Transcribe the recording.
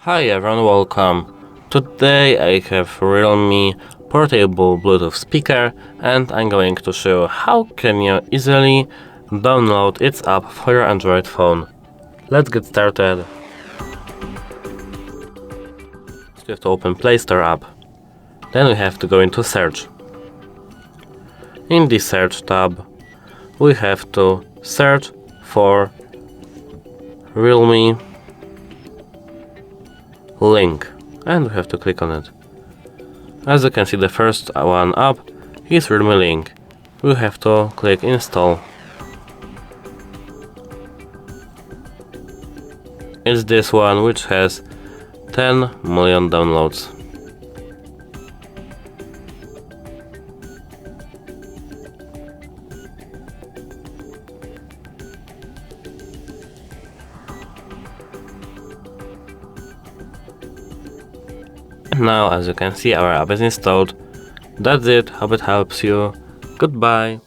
Hi everyone, welcome. Today I have Realme portable Bluetooth speaker and I'm going to show you how can you easily download its app for your Android phone. Let's get started. So you have to open Play Store app. Then we have to go into search. In the search tab we have to search for Realme link and we have to click on it. As you can see, the first one up is Realme link. We have to click install. It's this one which has 10 million downloads. Now, as you can see, our app is installed. That's it. Hope it helps you. Goodbye.